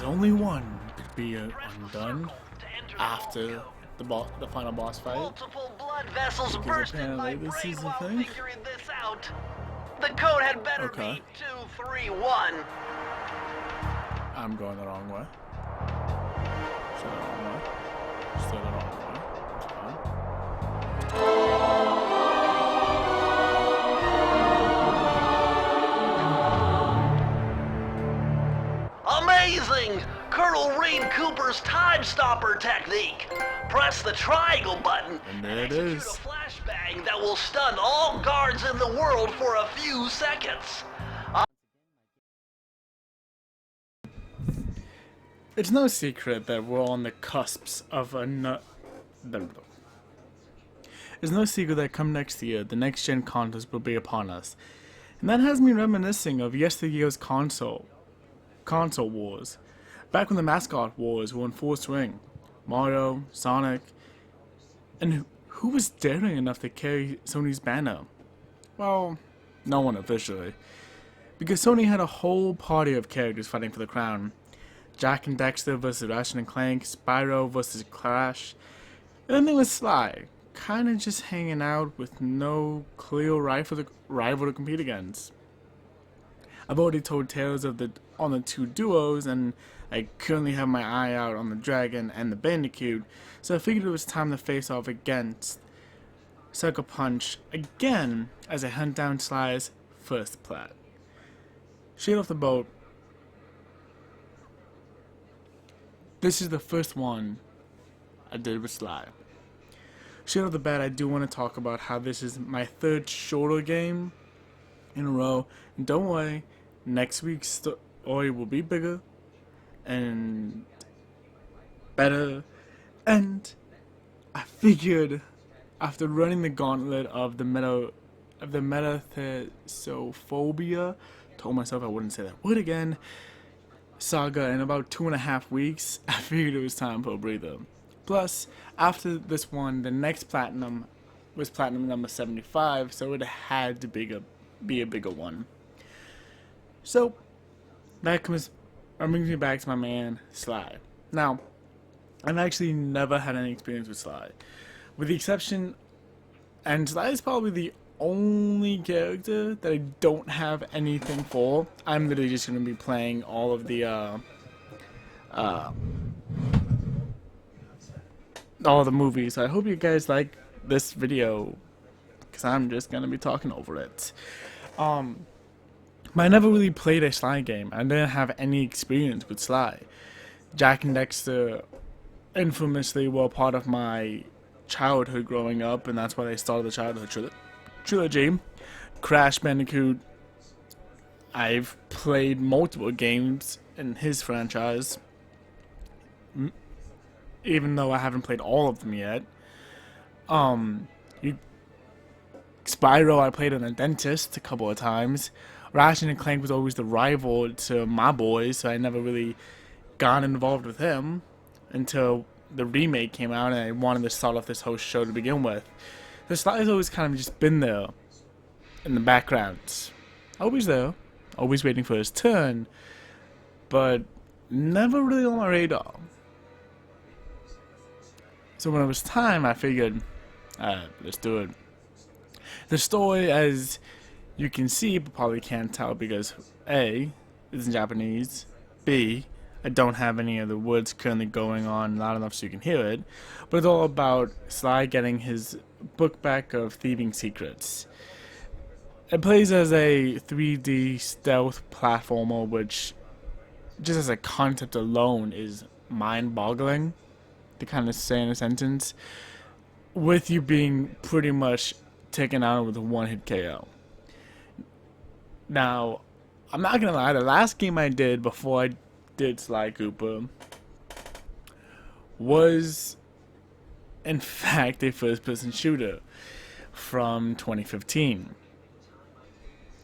there's only one could be undone after the final boss fight. Multiple blood vessels Because burst in apparently my this brain is the while thing. figuring this out. The code had better Okay. be 231. I'm going the wrong way. Still the wrong way. Still the wrong way. It's fine. Amazing! Colonel Reed Cooper's time stopper technique. Press the triangle button And there it execute is. a flashbang that will stun all guards in the world for a few seconds. It's no secret that we're on the cusps of It's no secret that come next year, the next gen consoles will be upon us. And that has me reminiscing of yesteryear's console wars. Back when the mascot wars were in full swing. Mario, Sonic, and who was daring enough to carry Sony's banner? Well, no one officially. Because Sony had a whole party of characters fighting for the crown. Jak and Daxter versus Ratchet and Clank, Spyro versus Crash, and then there was Sly, kinda just hanging out with no clear rival to compete against. I've already told tales of on the two duos, and I currently have my eye out on the Dragon and the Bandicoot, so I figured it was time to face off against Sucker Punch again as I hunt down Sly's first plat. Straight off the boat, this is the first one I did with Sly. Straight off the bat, I do want to talk about how this is my third shorter game in a row. And don't worry, next week's story will be bigger and better. And I figured, after running the gauntlet of the Metathesophobia, told myself I wouldn't say that word again, saga in about 2.5 weeks, I figured it was time for a breather. Plus, after this one, the next platinum was platinum number 75, so it had to be a bigger one. So, that brings me back to my man, Sly. Now, I've actually never had any experience with Sly. With the exception, and Sly is probably the only character that I don't have anything for. I'm literally just going to be playing all of the movies. I hope you guys like this video, because I'm just going to be talking over it. But I never really played a Sly game. I didn't have any experience with Sly. Jak and Daxter infamously were part of my childhood growing up, and that's why they started the childhood trilogy. Crash Bandicoot, I've played multiple games in his franchise, even though I haven't played all of them yet. Spyro, I played in a dentist a couple of times. Ratchet and Clank was always the rival to my boys, so I never really got involved with him until the remake came out, and I wanted to start off this whole show to begin with. So Sly's always kind of just been there in the background. Always there, always waiting for his turn, but never really on my radar. So when it was time, I figured, let's do it. The story, as you can see, but probably can't tell because A, it's in Japanese, B, I don't have any of the words currently going on loud enough so you can hear it, but it's all about Sly getting his book back of thieving secrets. It plays as a 3D stealth platformer, which, just as a concept alone, is mind-boggling to kind of say in a sentence, with you being pretty much taken out with a one-hit KO. Now, I'm not gonna lie, the last game I did before I did Sly Cooper was, in fact, a first-person shooter from 2015,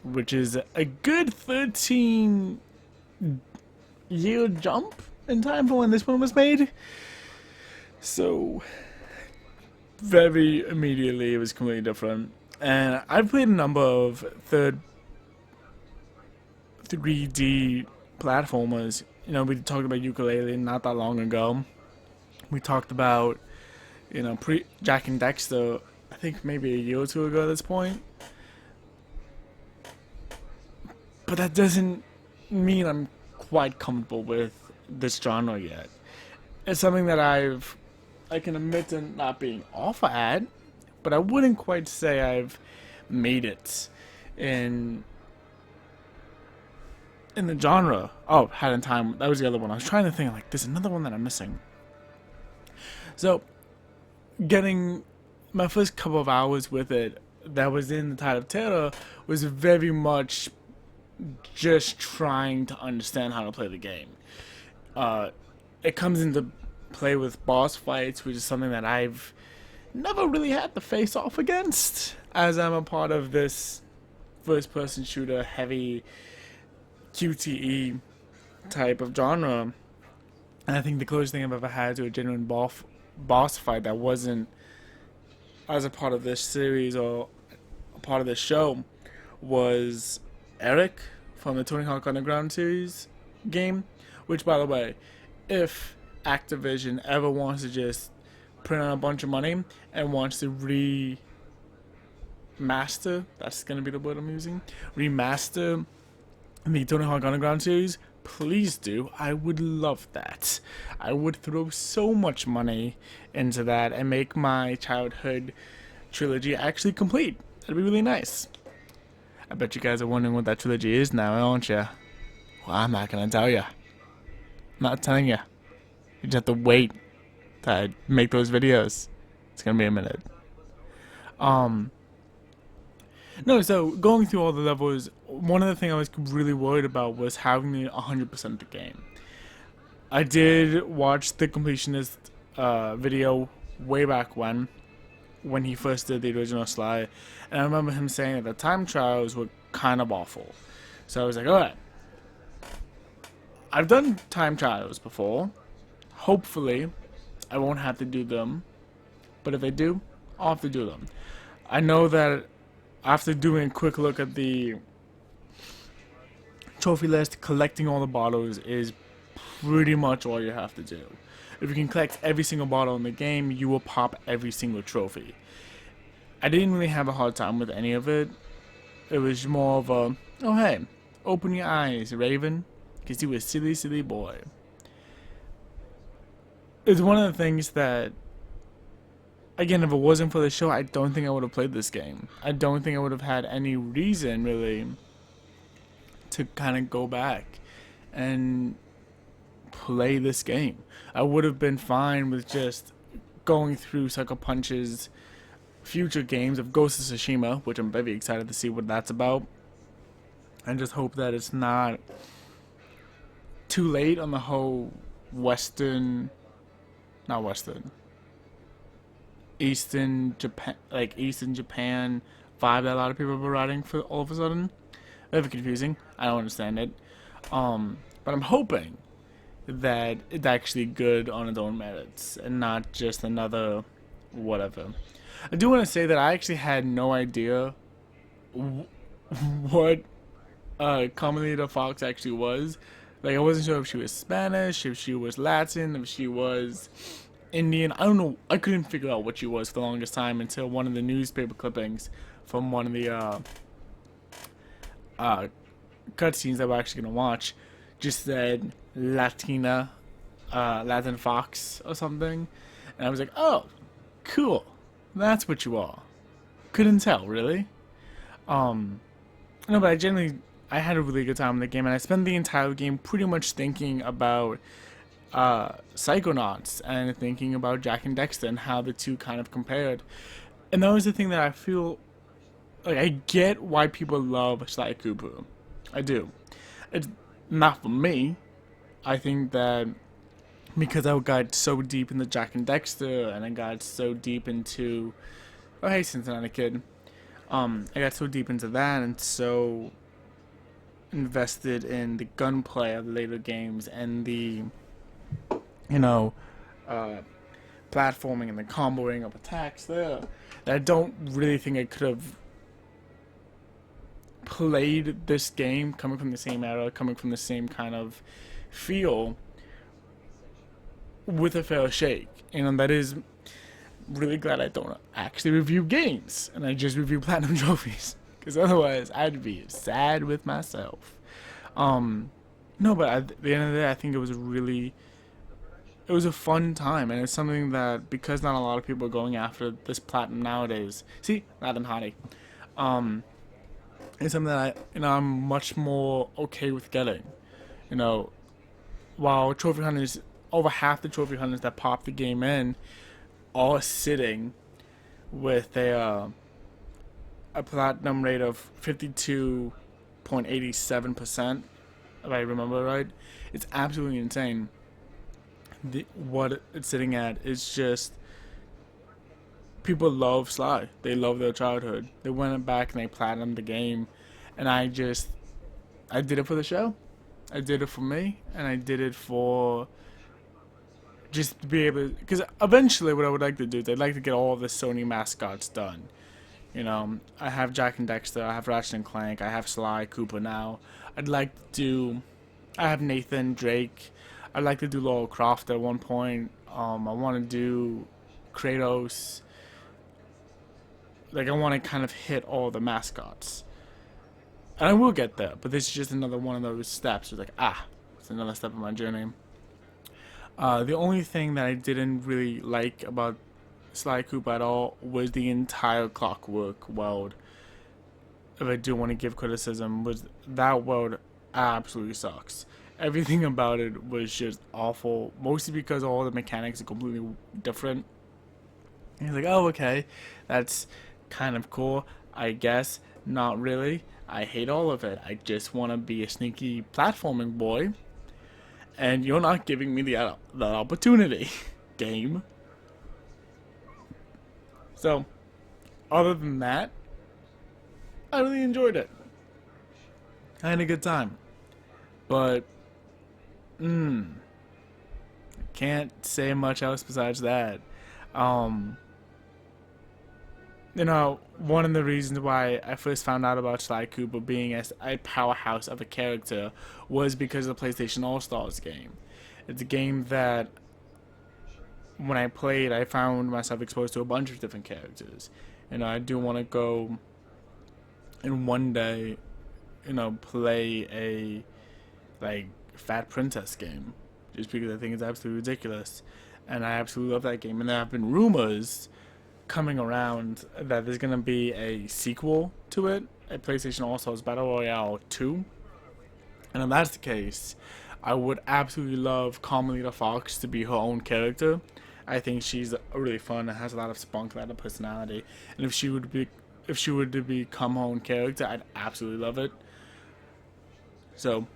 which is a good 13-year jump in time for when this one was made. So, very immediately, it was completely different. And I've played a number of 3D platformers You know, we talked about ukulele not that long ago. We talked about, you know, Jack and Dexter, I think maybe a year or two ago at this point. But that doesn't mean I'm quite comfortable with this genre yet. It's something that I can admit to not being off at, but I wouldn't quite say I've made it in the genre. Oh, Hat in Time, that was the other one. I was trying to think, like, there's another one that I'm missing. So, getting my first couple of hours with it that was in the Tide of Terror was very much just trying to understand how to play the game. It comes into play with boss fights, which is something that I've never really had to face off against, as I'm a part of this first-person shooter heavy QTE type of genre. And I think the closest thing I've ever had to a genuine boss fight that wasn't as a part of this series or a part of this show was Eric from the Tony Hawk Underground series game, which, by the way, if Activision ever wants to just print out a bunch of money and wants to remaster, that's going to be the word I'm using, remaster the Tony Hawk Underground series, please do. I would love that. I would throw so much money into that and make my childhood trilogy actually complete. That'd be really nice. I bet you guys are wondering what that trilogy is now, aren't you? Well, I'm not gonna tell you. I'm not telling you. You just have to wait to make those videos. It's gonna be a minute. No, so going through all the levels, one of the things I was really worried about was having the 100% of the game. I did watch the completionist video way back when he first did the original Sly, and I remember him saying that the time trials were kind of awful. So I was like, alright, I've done time trials before. Hopefully, I won't have to do them, but if I do, I'll have to do them. I know that after doing a quick look at the trophy list, collecting all the bottles is pretty much all you have to do. If you can collect every single bottle in the game, you will pop every single trophy. I didn't really have a hard time with any of it. It was more of a, oh hey, open your eyes, Raven, because you a silly, silly boy. It's one of the things that, again, if it wasn't for the show, I don't think I would have played this game. I don't think I would have had any reason, really, to kind of go back and play this game. I would have been fine with just going through Sucker Punch's future games of Ghost of Tsushima, which I'm very excited to see what that's about, and just hope that it's not too late on the whole Eastern Japan vibe that a lot of people were writing for all of a sudden. Very confusing. I don't understand it. But I'm hoping that it's actually good on its own merits and not just another whatever. I do want to say that I actually had no idea what Carmelita Fox actually was. Like, I wasn't sure if she was Spanish, if she was Latin, if she was Indian. I don't know. I couldn't figure out what she was for the longest time until one of the newspaper clippings from one of the cutscenes that we're actually gonna watch just said Latin Fox or something, and I was like, oh, cool, that's what you are. Couldn't tell, really. No, but I had a really good time in the game, and I spent the entire game pretty much thinking about Psychonauts and thinking about Jack and Dexter and how the two kind of compared. And that was the thing that I feel like I get why people love Sly Cooper. I do. It's not for me. I think that because I got so deep into Jack and Dexter and I got so deep into hey Cincinnati Kid, I got so deep into that and so invested in the gunplay of the later games and the platforming and the comboing of attacks there that I don't really think I could have played this game, coming from the same era, coming from the same kind of feel, with a fair shake. And that is really glad I don't actually review games and I just review platinum trophies, because otherwise I'd be sad with myself. No, but at the end of the day, I think it was a fun time, and it's something that, because not a lot of people are going after this platinum nowadays. See, Latin Hottie. It's something that I'm much more okay with getting. While trophy hunters, over half the trophy hunters that pop the game in, are sitting with a platinum rate of 52.87%, if I remember right. It's absolutely insane. What it's sitting at is just, people love Sly. They love their childhood. They went back and they platinumed the game, and I did it for the show. I did it for me, and I did it for just to be able, because eventually what I would like to do is I'd like to get all of the Sony mascots done. I have Jack and Dexter, I have Ratchet and Clank, I have Sly Cooper now. I have Nathan Drake. I'd like to do Lara Croft at one point. I want to do Kratos. I want to kind of hit all the mascots. And I will get there, but this is just another one of those steps. It's it's another step in my journey. The only thing that I didn't really like about Sly Cooper at all was the entire Clockwork world. If I do want to give criticism, was that world absolutely sucks. Everything about it was just awful, mostly because all the mechanics are completely different. And he's oh, okay, that's kind of cool, I guess. Not really. I hate all of it. I just want to be a sneaky platforming boy, and you're not giving me the opportunity, game. So, other than that, I really enjoyed it. I had a good time. But, can't say much else besides that. One of the reasons why I first found out about Sly Cooper being a powerhouse of a character was because of the PlayStation All-Stars game. It's a game that, when I played, I found myself exposed to a bunch of different characters. I do want to go and one day, play a Fat Princess game, just because I think it's absolutely ridiculous, and I absolutely love that game. And there have been rumors coming around that there's gonna be a sequel to it, a PlayStation All-Stars Battle Royale 2. And if that's the case, I would absolutely love Carmelita Fox to be her own character. I think she's really fun and has a lot of spunk, a lot of personality. And if she were to become her own character, I'd absolutely love it. So,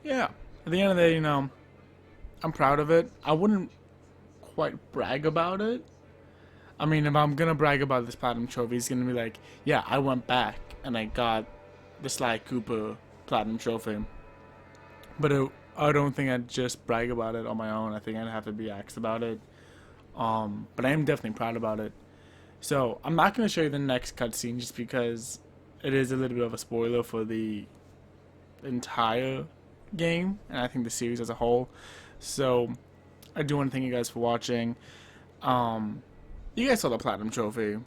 yeah. At the end of the day, I'm proud of it. I wouldn't quite brag about it. I mean, if I'm gonna brag about this platinum trophy, it's gonna be yeah, I went back and I got the Sly Cooper platinum trophy. But I don't think I'd just brag about it on my own. I think I'd have to be asked about it. But I am definitely proud about it. So, I'm not gonna show you the next cutscene just because it is a little bit of a spoiler for the entire game, and I think the series as a whole. So, I do want to thank you guys for watching. You guys saw the platinum trophy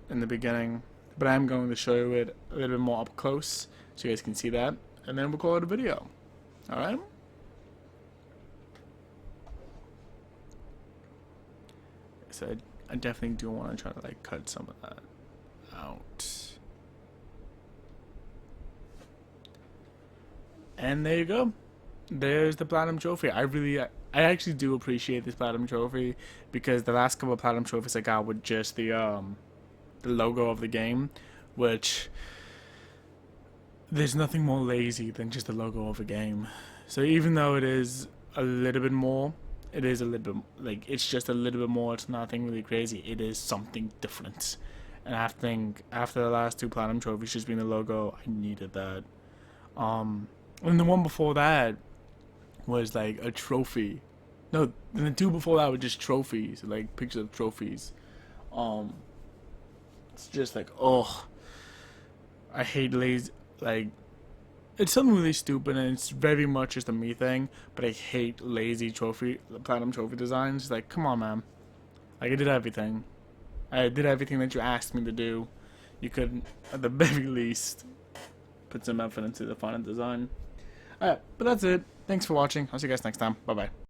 in the beginning, but I'm going to show you it a little bit more up close so you guys can see that, and then we'll call it a video. Alright? So I definitely do want to try to cut some of that out. And there you go. There's the platinum trophy. I actually do appreciate this platinum trophy, because the last couple of platinum trophies I got were just the logo of the game, which there's nothing more lazy than just the logo of a game. So even though it is a little bit more, it is a little bit it's just a little bit more. It's nothing really crazy. It is something different, and I think after the last two platinum trophies just being the logo, I needed that. And the one before that was a trophy. No, and the two before that were just trophies, pictures of trophies. It's just oh, I hate lazy. Like, it's something really stupid, and it's very much just a me thing, but I hate lazy platinum trophy designs. Like, come on, man. Like, I did everything. I did everything that you asked me to do. You could, at the very least, put some effort into the final design. Alright, but that's it. Thanks for watching. I'll see you guys next time. Bye-bye.